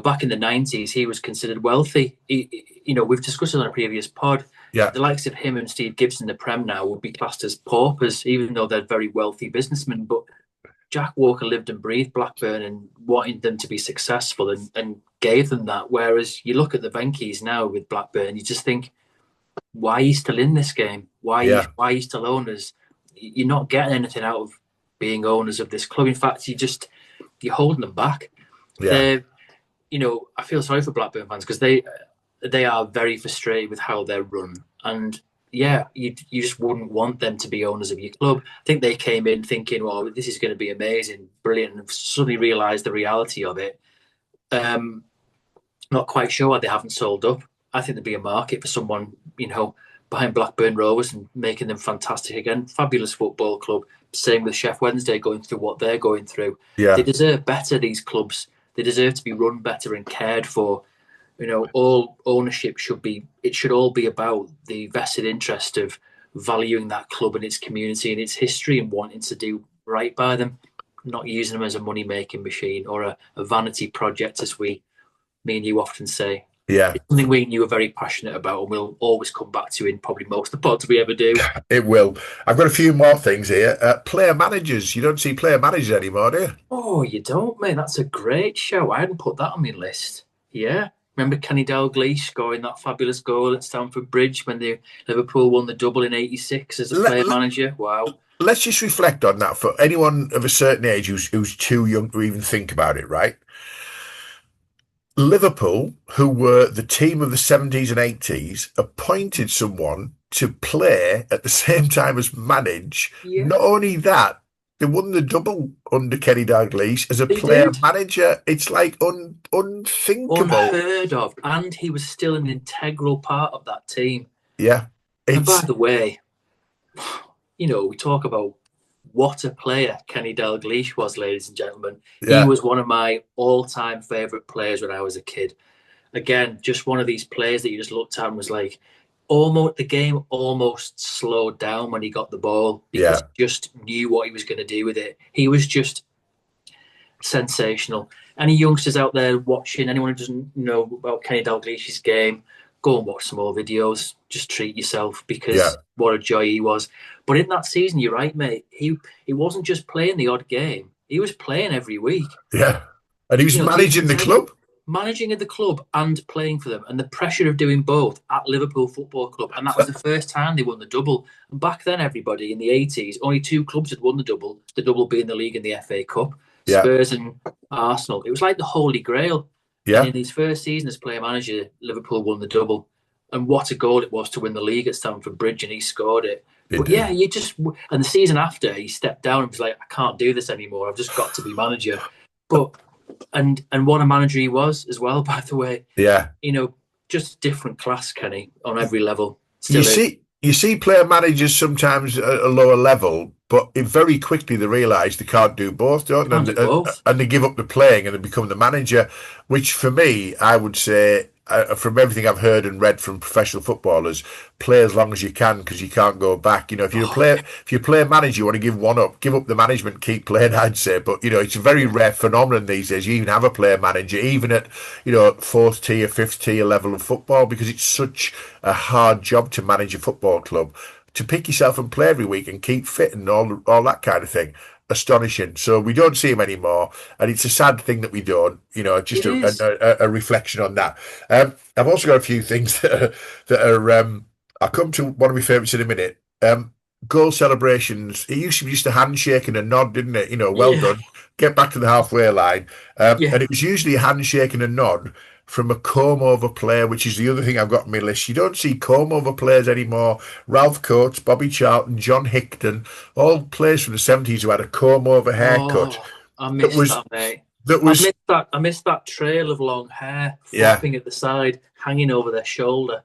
back in the 90s, he was considered wealthy. We've discussed it on a previous pod. Yeah, The likes of him and Steve Gibson, the Prem now, would be classed as paupers, even though they're very wealthy businessmen. But Jack Walker lived and breathed Blackburn and wanted them to be successful and gave them that. Whereas you look at the Venke's now with Blackburn, you just think, why are you still in this game? yeah, Why are you still owners? You're not getting anything out of being owners of this club. In fact, you're holding them back. yeah, They're I feel sorry for Blackburn fans because they are very frustrated with how they're run, and yeah, you just wouldn't want them to be owners of your club. I think they came in thinking, well, this is going to be amazing, brilliant, and suddenly realised the reality of it. Um, Not quite sure why they haven't sold up. I think there'd be a market for someone, behind Blackburn Rovers and making them fantastic again. Fabulous football club. Same with Chef Wednesday going through what they're going through. They yeah, deserve better, these clubs. They deserve to be run better and cared for. All ownership it should all be about the vested interest of valuing that club and its community and its history and wanting to do right by them, not using them as a money making machine or a vanity project, as me and you often say. yeah. It's something we and you are very passionate about and we'll always come back to in probably most of the pods we ever do. It will. I've got a few more things here. Player managers. You don't see player managers anymore, do you? Oh, you don't, mate. That's a great show. I hadn't put that on my list. Yeah. Remember Kenny Dalglish scoring that fabulous goal at Stamford Bridge when Liverpool won the double in '86 as a Let, player manager? Wow. let's just reflect on that for anyone of a certain age who's too young to even think about it, right? Liverpool, who were the team of the 70s and 80s, appointed someone to play at the same time as manage. Yeah, Not only that, they won the double under Kenny Dalglish as a they player did. manager. It's like unthinkable. Unheard of. And he was still an integral part of that team. Yeah, And by it's the way, we talk about what a player Kenny Dalglish was, ladies and gentlemen. He yeah, was one of my all-time favourite players when I was a kid. Again, just one of these players that you just looked at and was like, almost the game almost slowed down when he got the ball because yeah, he just knew what he was going to do with it. He was just sensational. Any youngsters out there watching, anyone who doesn't know about Kenny Dalglish's game, go and watch some more videos. Just treat yourself yeah, because what a joy he was. But in that season, you're right, mate. He wasn't just playing the odd game. He was playing every week. yeah. And he was To managing the take club. managing at the club and playing for them, and the pressure of doing both at Liverpool Football Club. And that was the first time they won the double. And back then, everybody in the 80s, only two clubs had won the double being the league and the FA Cup, Yeah, Spurs and Arsenal. It was like the Holy Grail. And yeah. in his first season as player manager, Liverpool won the double. And what a goal it was to win the league at Stamford Bridge, and he scored it. He But did. yeah, and the season after, he stepped down and was like, I can't do this anymore. I've just got to be manager. But and what a manager he was as well, by the way. Yeah. You know, just different class, Kenny, on every level. You Still is. see player managers sometimes at a lower level, but very quickly they realise they can't do both, don't Can't they? do both. And they give up the playing and they become the manager, which for me, I would say, from everything I've heard and read from professional footballers, play as long as you can because you can't go back. You know, Oh, if you play a manager, you want to give one up, give up the management, keep playing. I'd say, but you know, it's a very yeah. rare phenomenon these days. You even have a player manager, even at fourth tier, fifth tier level of football, because it's such a hard job to manage a football club. To pick yourself and play every week and keep fit and all that kind of thing, astonishing. So we don't see him anymore, and it's a sad thing that we don't. You know, just It is. a reflection on that. I've also got a few things that are. I'll come to one of my favourites in a minute. Goal celebrations. It used to be just a handshake and a nod, didn't it? You know, well Yeah. done. Get back to the halfway line, Yeah. and it was usually a handshake and a nod from a comb over player, which is the other thing I've got on my list. You don't see comb over players anymore. Ralph Coates, Bobby Charlton, John Hickton, all players from the 70s who had a comb over haircut Oh, I that missed was that, mate. that I was missed that. I missed that trail of long hair yeah. flapping at the side, hanging over their shoulder.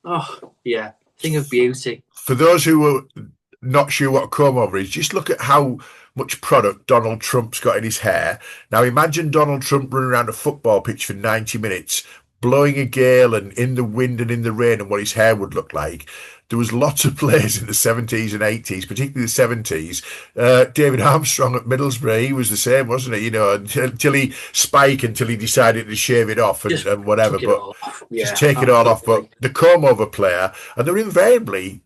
Oh, yeah. Thing of beauty. For those who were not sure what a comb over is, just look at how much product Donald Trump's got in his hair. Now imagine Donald Trump running around a football pitch for 90 minutes, blowing a gale and in the wind and in the rain, and what his hair would look like. There was lots of players in the 70s and 80s, particularly the 70s. David Armstrong at Middlesbrough, he was the same, wasn't he? You know, until he decided to shave it off Just and whatever. took it But all off. just Yeah, take it all off. But absolutely. the comb over player, and they're invariably,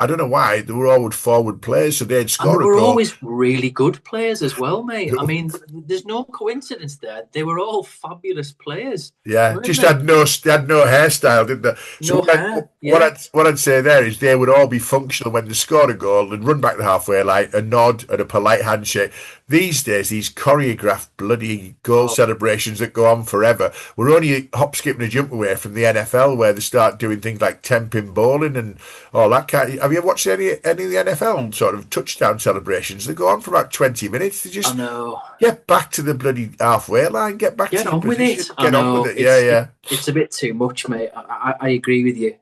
I don't know why, they were all forward players, so they'd And they score a were goal. always really good players as well, mate. I mean, there's no coincidence there. They were all fabulous players, Yeah, weren't just they? had no hairstyle, didn't they? So No hair. Yeah. what I'd say there is they would all be functional when they scored a goal and run back the halfway line, a nod and a polite handshake. These days, these choreographed bloody goal Oh, celebrations that go on forever. We're only a hop, skip, and a jump away from the NFL, where they start doing things like 10-pin bowling and all that kind. Have you ever watched any of the NFL sort of touchdown celebrations? They go on for about 20 minutes. They I just know. get back to the bloody halfway line, get back to Get your on with it. position, I get on with know. it. Yeah, yeah. It's a bit too much, mate. I agree with you.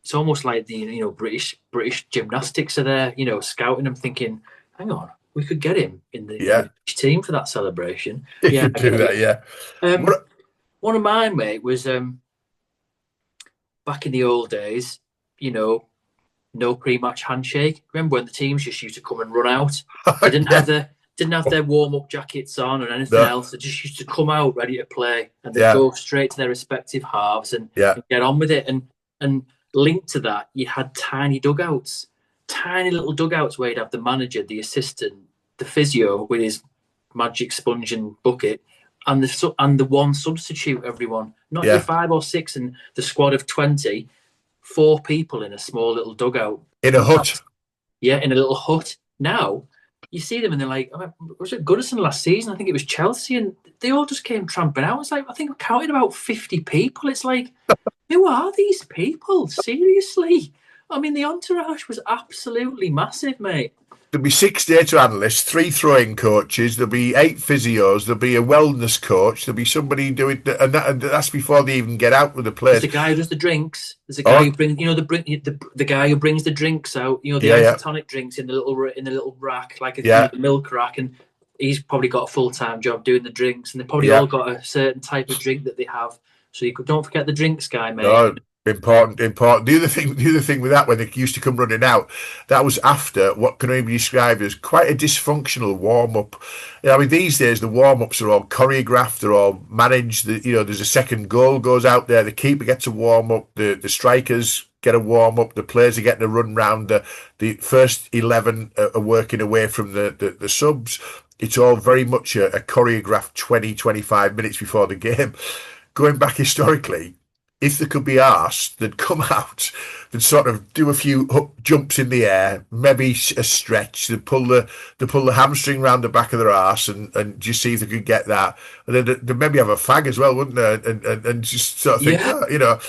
It's almost like the British gymnastics are there, scouting them, thinking, hang on, we could get him in the Yeah, British team for that celebration. you Yeah, could I do get that. you. Yeah. Um, What? one of mine, mate, was back in the old days. You know, no pre-match handshake. Remember when the teams just used to come and run out? They Yeah. didn't have their warm-up jackets on or anything No. else. They just used to come out ready to play, and they'd Yeah. go straight to their respective halves Yeah. and get on with it. And linked to that, you had tiny dugouts, tiny little dugouts where you'd have the manager, the assistant, the physio with his magic sponge and bucket, and the one substitute. Everyone, not your Yeah. 5 or 6, and the squad of 20, 4 people in a small little dugout. In a hut. Yeah, in a little hut. Now you see them and they're like, was it Goodison last season? I think it was Chelsea, and they all just came tramping out. It's like, I think I counted about 50 people. It's like, who are these people? Seriously? I mean, the entourage was absolutely massive, mate. There'll be 6 data analysts, 3 throwing coaches. There'll be 8 physios. There'll be a wellness coach. There'll be somebody doing, and that's before they even get out with the There's players. a guy who does the drinks. There's a guy Oh, who brings, the guy who brings the drinks out. The yeah, yeah, isotonic drinks in the little rack, like yeah, the milk rack, and he's probably got a full-time job doing the drinks, and they've probably yeah. all got a certain type of drink that they have. So don't forget the drinks guy, mate. No, Important, important. The other thing with that, when they used to come running out, that was after what can only be described as quite a dysfunctional warm up. I mean, these days the warm ups are all choreographed, they're all managed. There's a second goal goes out there, the keeper gets a warm up, the strikers get a warm up, the players are getting a run round, the first 11 are working away from the subs. It's all very much a choreographed 20-25 minutes before the game. Going back historically, if they could be asked, they'd come out, they'd sort of do a few jumps in the air, maybe a stretch, they'd pull the hamstring round the back of their arse and just see if they could get that. And then they'd maybe have a fag as well, wouldn't they? And just sort of think, Yeah. oh,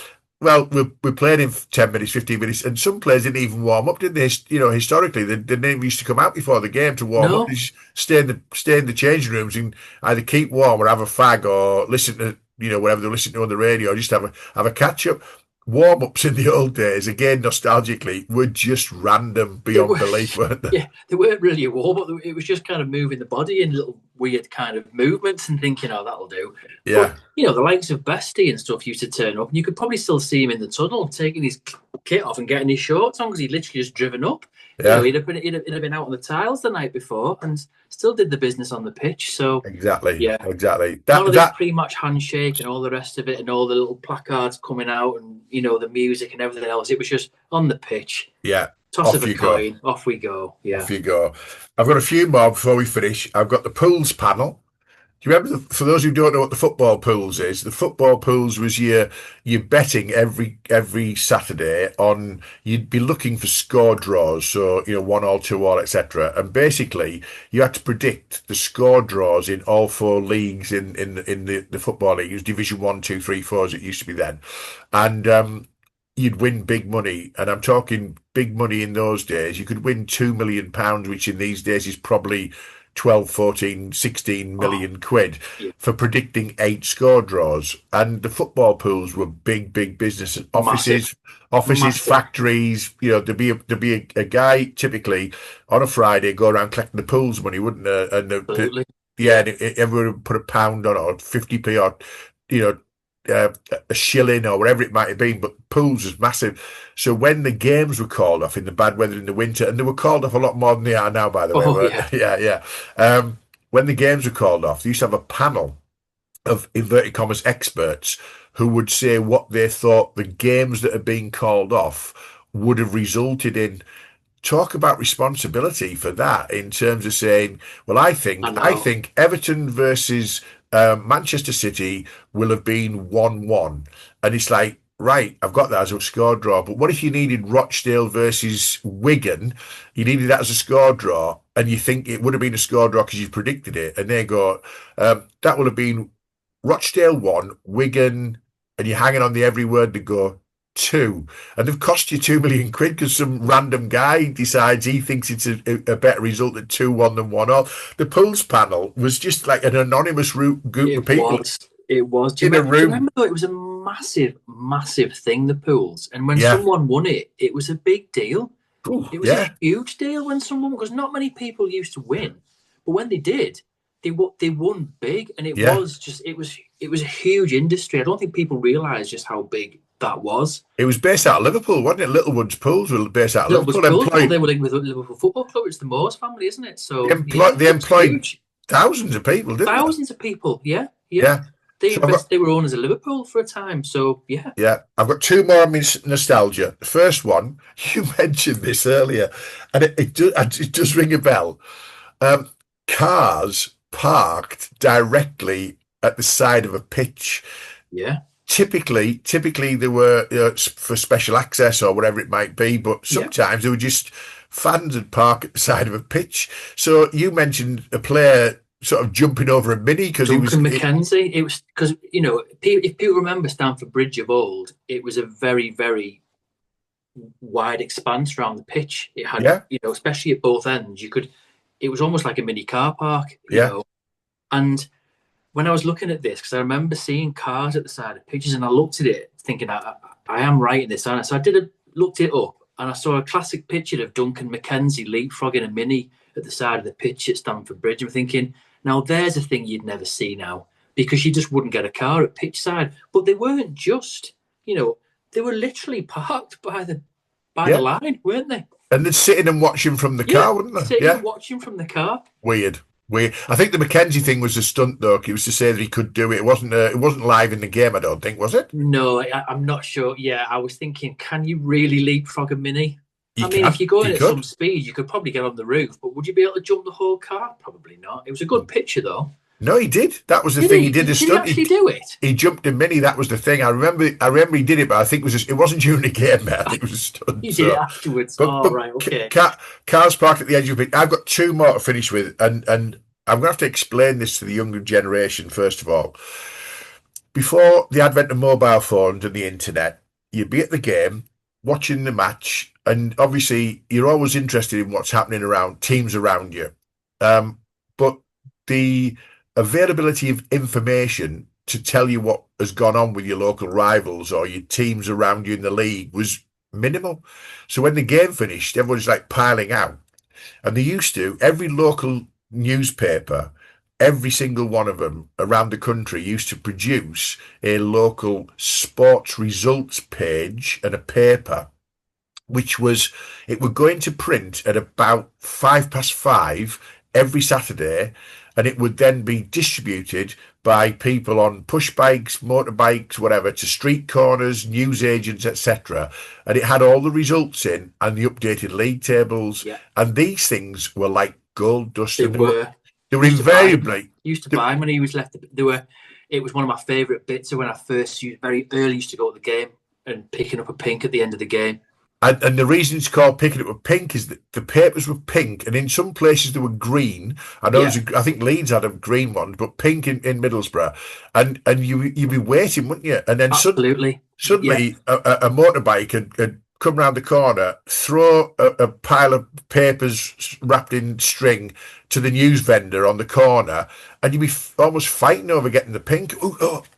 well, we played in 10 minutes, 15 minutes, and some players didn't even warm up, didn't they? Historically, they didn't even used to come out before the game to warm up. They No. just stay in the changing rooms and either keep warm or have a fag or listen to whatever they're listening to on the radio, just have a catch up. Warm ups in the old days, again nostalgically, were just random They beyond were, belief, weren't they? yeah, they weren't really a war, but it was just kind of moving the body in little weird kind of movements and thinking, oh, that'll do. But, Yeah, the likes of Bestie and stuff used to turn up, and you could probably still see him in the tunnel taking his kit off and getting his shorts on because he'd literally just driven up. yeah, He'd have been out on the tiles the night before and still did the business on the pitch. So, exactly, yeah, exactly. none That of this that pre-match handshake and all the rest of it and all the little placards coming out and the music and everything else. It was just on the pitch, yeah. toss of Off a you go, coin, off we go. off Yeah. you go. I've got a few more before we finish. I've got the pools panel. Do you remember, for those who don't know what the football pools is, the football pools was your betting every Saturday on, you'd be looking for score draws, so 1 all, 2 all, etc. And basically you had to predict the score draws in all four leagues in the football league. It was Division 1, 2, 3, 4 as it used to be then, and you'd win big money. And I'm talking big money in those days. You could win £2 million, which in these days is probably 12, 14, 16 Oh, million quid yeah. for predicting 8 score draws. And the football pools were big, big business. Massive, Offices, massive. factories. There'd be a guy typically on a Friday go around collecting the pools money, wouldn't there? And Absolutely. yeah, Yeah. and everyone would put a pound on it or 50p or you know a shilling or whatever it might have been. But pools was massive. So when the games were called off in the bad weather in the winter, and they were called off a lot more than they are now, by the way, Oh, weren't yeah. they? Yeah, yeah. When the games were called off, they used to have a panel of inverted commas experts who would say what they thought the games that had been called off would have resulted in. Talk about responsibility for that in terms of saying, well, I I think I know. think Everton versus Manchester City will have been 1-1, and it's like, right, I've got that as a score draw, but what if you needed Rochdale versus Wigan? You needed that as a score draw, and you think it would have been a score draw because you predicted it, and they go, that will have been Rochdale 1, Wigan, and you're hanging on the every word to go 2, and they've cost you 2 million quid because some random guy decides he thinks it's a better result at 2-1 than 1 all. The pools panel was just like an anonymous group of It people was. It was. Do you in a remember? Do you room. remember though? It was a massive, massive thing. The pools, and when Yeah. someone won it, it was a big deal. Ooh, It was a yeah. huge deal when someone because not many people used to win, but when they did, they won big, and it Yeah. was just it was a huge industry. I don't think people realised just how big that was. It was based out of Liverpool, wasn't it? Littlewood's pools were based out of Liverpool's Liverpool. pools. Well, they Employed were linked with the Liverpool Football Club. It's the Moores family, isn't it? they So employed yeah, they it was employed huge. thousands of people, didn't they? Thousands of people. Yeah, yeah. Yeah. They So I've got invest. They were owners of Liverpool for a time. So yeah, yeah, I've got two more nostalgia. The first one, you mentioned this earlier, and it does ring a bell. Um, Cars parked directly at the side of a pitch. yeah, Typically they were for special access or whatever it might be, but yeah. sometimes they were just fans would park at the side of a pitch. So you mentioned a player sort of jumping over a mini because he was. Duncan McKenzie. It was because if people remember Stamford Bridge of old, it was a very, very wide expanse around the pitch. It had, Yeah, especially at both ends, you could. It was almost like a mini car park. yeah, And when I was looking at this, because I remember seeing cars at the side of pitches, and I looked at it thinking, I am right in this, and so looked it up, and I saw a classic picture of Duncan McKenzie leapfrogging a mini at the side of the pitch at Stamford Bridge. I'm thinking, now there's a thing you'd never see now because you just wouldn't get a car at pitch side. But they weren't just, you know, they were literally parked by the Yeah. line, weren't they? And they're sitting and watching from the Yeah, car, wouldn't they? sitting Yeah. and watching from the car. Weird. Weird. I think the Mackenzie thing was a stunt, though. It was to say that he could do it. It wasn't live in the game, I don't think, was it? No, I'm not sure. Yeah, I was thinking, can you really leapfrog a Mini? You I mean, if can. you're going You at some could. speed, you could probably get on the roof, but would you be able to jump the whole car? Probably not. It was a good picture, though. No, he did. That was the Did thing. He he? did a Did he stunt. actually do it? He jumped in mini. That was the thing. I remember he did it, but I think it wasn't during the game, mate. I think it was a stunt. He did it So, afterwards. but Oh, right, okay. cars parked at the edge of it. I've got two more to finish with, and I'm going to have to explain this to the younger generation first of all. Before the advent of mobile phones and the internet, you'd be at the game watching the match, and obviously you're always interested in what's happening around teams around you. But the availability of information to tell you what has gone on with your local rivals or your teams around you in the league was minimal. So when the game finished, everyone's like piling out. And they used to, every local newspaper, every single one of them around the country used to produce a local sports results page and a paper, which was, it would go into print at about 5 past 5 every Saturday, and it would then be distributed by people on push bikes, motorbikes, whatever, to street corners, news agents, etc. And it had all the results in and the updated league tables. Yeah, And these things were like gold dust. they And were. they were Used to buy. invariably, Used to they, buy 'em when he was left. They were. It was one of my favourite bits of when I first very early used to go to the game and picking up a pink at the end of the game. and the reason it's called picking it with pink is that the papers were pink, and in some places they were green. Yeah, I think Leeds had a green one, but pink in Middlesbrough, and you'd be waiting, wouldn't you? And then absolutely. Yeah, suddenly a motorbike had come round the corner, throw a pile of papers wrapped in string to the news vendor on the corner, and you'd be almost fighting over getting the pink.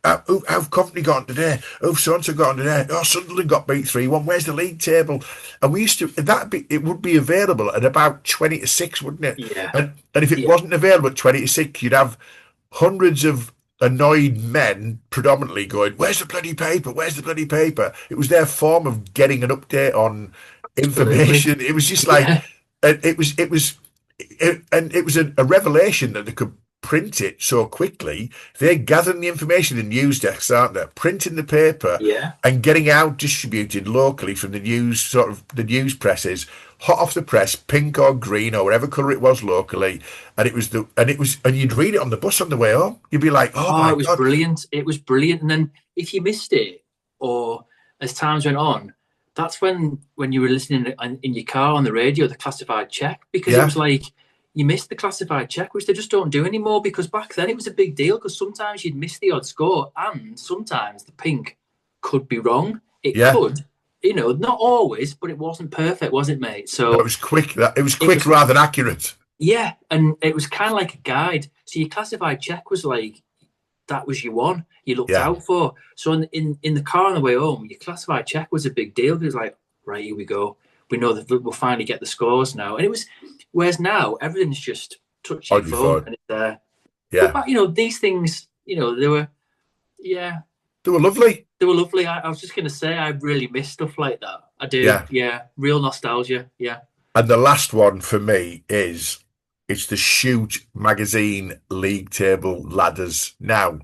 How've Coventry got on today? Oh, so-and-so got on today. Oh, Sunderland got beat 3-1. Where's the league table? And we used to, it would be available at about 20 to 6, wouldn't it? yeah, And if it yeah. wasn't available at 20 to 6, you'd have hundreds of annoyed men predominantly going, where's the bloody paper? Where's the bloody paper? It was their form of getting an update on Absolutely. information. It was just like, Yeah, and it was a revelation that they could print it so quickly. They're gathering the information in news desks, aren't they? Printing the paper yeah. and getting out distributed locally from the news, sort of the news presses, hot off the press, pink or green or whatever colour it was locally. And you'd read it on the bus on the way home. You'd be like, oh Oh, my it was God. brilliant. It was brilliant. And then if you missed it, or as times went on, that's when you were listening in your car on the radio, the classified check, because it Yeah, was like you missed the classified check, which they just don't do anymore. Because back then it was a big deal because sometimes you'd miss the odd score, and sometimes the pink could be wrong. It yeah. could, not always, but it wasn't perfect, was it, mate? No, it So was quick. It was it quick was, rather than accurate. yeah, and it was kind of like a guide. So your classified check was like that was your one you looked Yeah, out for. So in the car on the way home, your classified check was a big deal because like, right, here we go. We know that we'll finally get the scores now. And it was, whereas now everything's just touch your on your phone phone. and it's there. But Yeah, these things, they were, yeah, they were lovely. they were lovely. I was just going to say, I really miss stuff like that. I do. Yeah. Yeah. Real nostalgia. Yeah. And the last one for me is it's the Shoot magazine league table ladders. Now,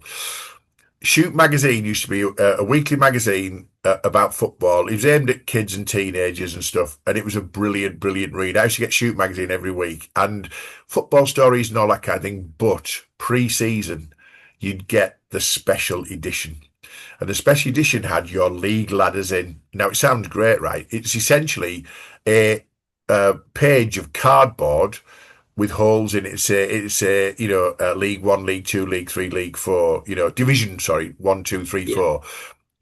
Shoot magazine used to be a weekly magazine about football. It was aimed at kids and teenagers and stuff, and it was a brilliant, brilliant read. I used to get Shoot magazine every week, and football stories and all that kind of thing. But pre-season, you'd get the special edition. And the special edition had your league ladders in. Now, it sounds great, right? It's essentially a page of cardboard with holes in it. League One, League Two, League Three, League Four. Division. Sorry, one, two, three, Yeah. four,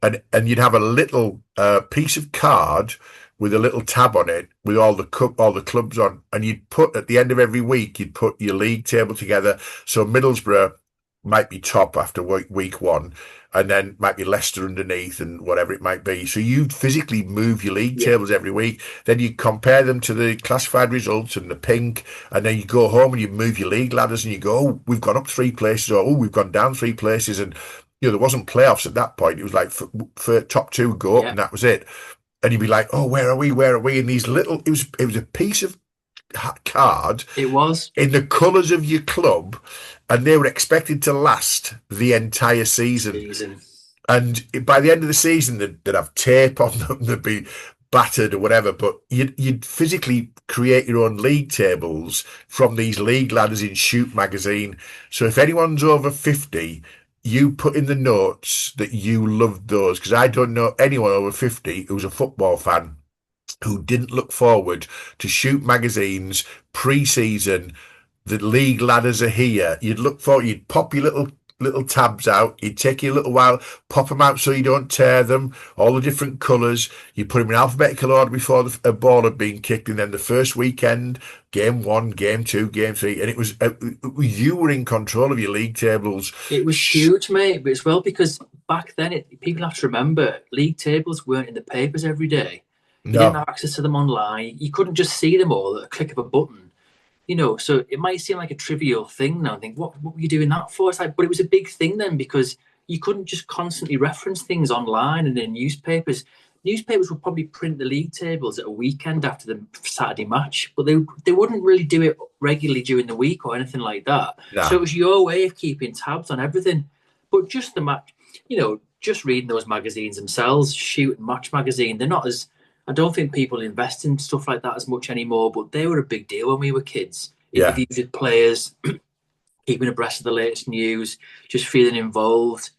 and you'd have a little piece of card with a little tab on it with all the clubs on, and you'd put at the end of every week you'd put your league table together. So Middlesbrough might be top after week one, and then might be Leicester underneath and whatever it might be. So you physically move your league Yeah. tables every week. Then you compare them to the classified results and the pink, and then you go home and you move your league ladders and you go, oh, we've gone up 3 places, or oh, we've gone down 3 places, and there wasn't playoffs at that point. It was like for top two go up, Yeah, and that was it. And you'd be like, "Oh, where are we? Where are we?" And these little, it was a piece of card it was in the colours of your club, and they were expected to last the entire season. season. And by the end of the season, they'd have tape on them, they'd be battered or whatever. But you'd physically create your own league tables from these league ladders in Shoot magazine. So if anyone's over 50, you put in the notes that you loved those, because I don't know anyone over 50 who's a football fan who didn't look forward to Shoot magazines pre-season. The league ladders are here. You'd look for, you'd pop your little tabs out. You'd take you a little while, pop them out so you don't tear them. All the different colours. You put them in alphabetical order before a ball had been kicked, and then the first weekend, game one, game two, game three, and it was you were in control of your league tables. It was huge, mate, but as well because back then, people have to remember league tables weren't in the papers every day. You didn't No, have access to them online. You couldn't just see them all at a click of a button. So it might seem like a trivial thing now. I think, what were you doing that for? It's like, but it was a big thing then because you couldn't just constantly reference things online and in newspapers. Newspapers would probably print the league tables at a weekend after the Saturday match, but they wouldn't really do it regularly during the week or anything like that. So no. it was your way of keeping tabs on everything. But just the match, just reading those magazines themselves, Shoot and Match magazine, they're not as I don't think people invest in stuff like that as much anymore, but they were a big deal when we were kids. Yeah. Interviews with players, keeping abreast of the latest news, just feeling involved.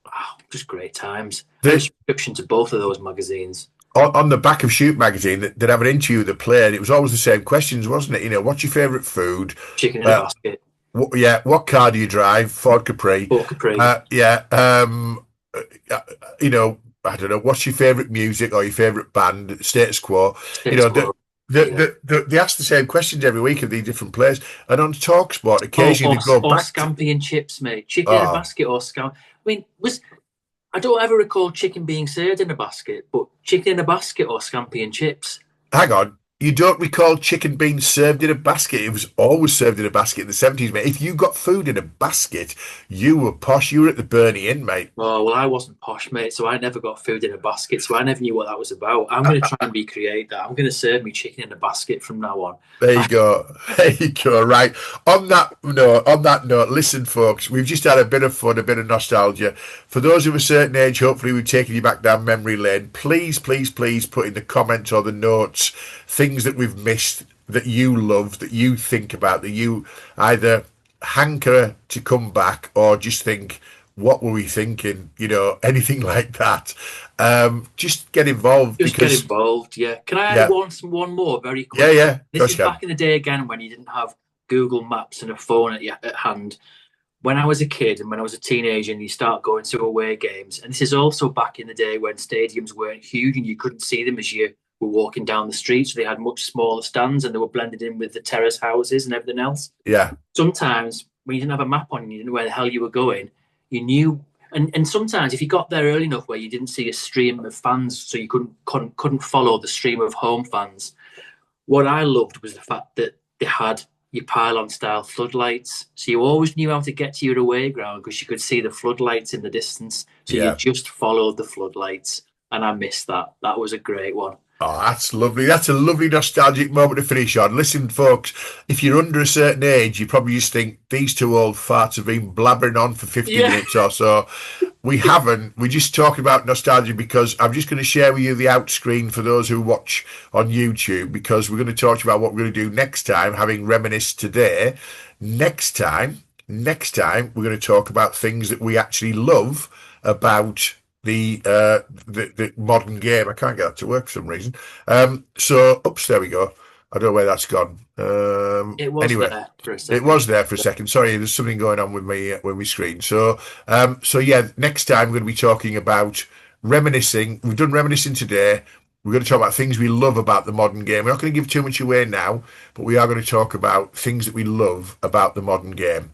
Wow, just great times. I had a The, subscription to both of those magazines. on the back of Shoot magazine, they'd have an interview with the player, and it was always the same questions, wasn't it? What's your favourite food? Chicken in a Uh, basket, yeah, what car do you drive? Ford Capri. pork capri. Yeah. Uh, I don't know. What's your favourite music or your favourite band? Status Quo. You Status know, quo. Yeah. they ask the same questions every week of these different players. And on Talksport, Or, occasionally or, they go or back to, scampi and chips, mate. Chicken in a oh, basket or scampi. I mean, I don't ever recall chicken being served in a basket, but chicken in a basket or scampi and chips. hang on. You don't recall chicken being served in a basket. It was always served in a basket in the 70s, mate. If you got food in a basket, you were posh. You were at the Bernie Inn, mate. Oh, well, I wasn't posh, mate, so I never got food in a basket, so I never knew what that was about. I'm going to try and recreate that. I'm going to serve me chicken in a basket from now on. There you go. There you go. Right. On that note, listen, folks, we've just had a bit of fun, a bit of nostalgia. For those of a certain age, hopefully we've taken you back down memory lane. Please, please, please put in the comments or the notes things that we've missed that you love, that you think about, that you either hanker to come back or just think, what were we thinking? Anything like that. Just get involved Just get because, involved, yeah. Can I add yeah, one more very yeah, quickly? yeah, This gosh, is can. back in the day again when you didn't have Google Maps and a phone at hand. When I was a kid and when I was a teenager and you start going to away games, and this is also back in the day when stadiums weren't huge and you couldn't see them as you were walking down the street, so they had much smaller stands and they were blended in with the terrace houses and everything else. Yeah, Sometimes when you didn't have a map on and you didn't know where the hell you were going, you knew. And sometimes if you got there early enough where you didn't see a stream of fans, so you couldn't follow the stream of home fans, what I loved was the fact that they had your pylon style floodlights. So you always knew how to get to your away ground because you could see the floodlights in the distance. So you yeah. just followed the floodlights. And I missed that. That was a great one. Oh, that's lovely. That's a lovely nostalgic moment to finish on. Listen, folks, if you're under a certain age, you probably just think these two old farts have been blabbering on for 50 Yeah. minutes or so. We haven't. We're just talking about nostalgia because I'm just going to share with you the out screen for those who watch on YouTube because we're going to talk about what we're going to do next time, having reminisced today. Next time, we're going to talk about things that we actually love about the modern game. I can't get that to work for some reason. So, oops, there we go. I don't know where that's gone. It was Anyway, there for a it second. was there for a second. Sorry, there's something going on with my screen. So yeah, next time we're going to be talking about reminiscing. We've done reminiscing today. We're going to talk about things we love about the modern game. We're not going to give too much away now, but we are going to talk about things that we love about the modern game.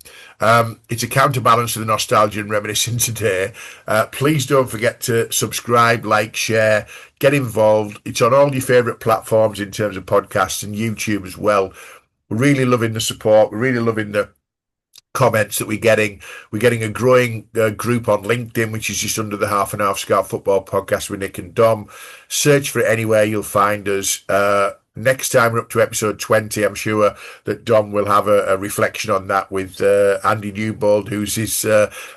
It's a counterbalance to the nostalgia and reminiscing today. Please don't forget to subscribe, like, share, get involved. It's on all your favourite platforms in terms of podcasts and YouTube as well. We're really loving the support. We're really loving comments that we're getting. We're getting a growing group on LinkedIn, which is just under the Half and Half Scout Football Podcast with Nick and Dom. Search for it anywhere, you'll find us. Next time we're up to episode 20, I'm sure that Dom will have a reflection on that with Andy Newbold, who's his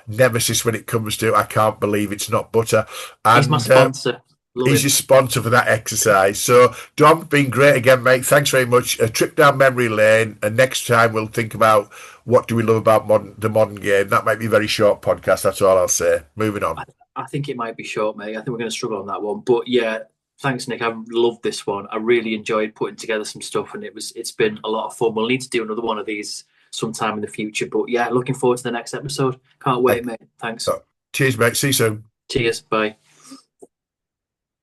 nemesis when it comes to I can't believe it's not butter. He's my And sponsor. Love he's him. your sponsor for that exercise. So, Dom, been great again, mate. Thanks very much. A trip down memory lane. And next time we'll think about what do we love about the modern game. That might be a very short podcast. That's all I'll say. Moving on. I think it might be short, mate. I think we're going to struggle on that one. But yeah, thanks, Nick. I've loved this one. I really enjoyed putting together some stuff, and it's been a lot of fun. We'll need to do another one of these sometime in the future. But yeah, looking forward to the next episode. Can't wait, mate. Thanks. Cheers, mate. See you soon. Cheers. Bye.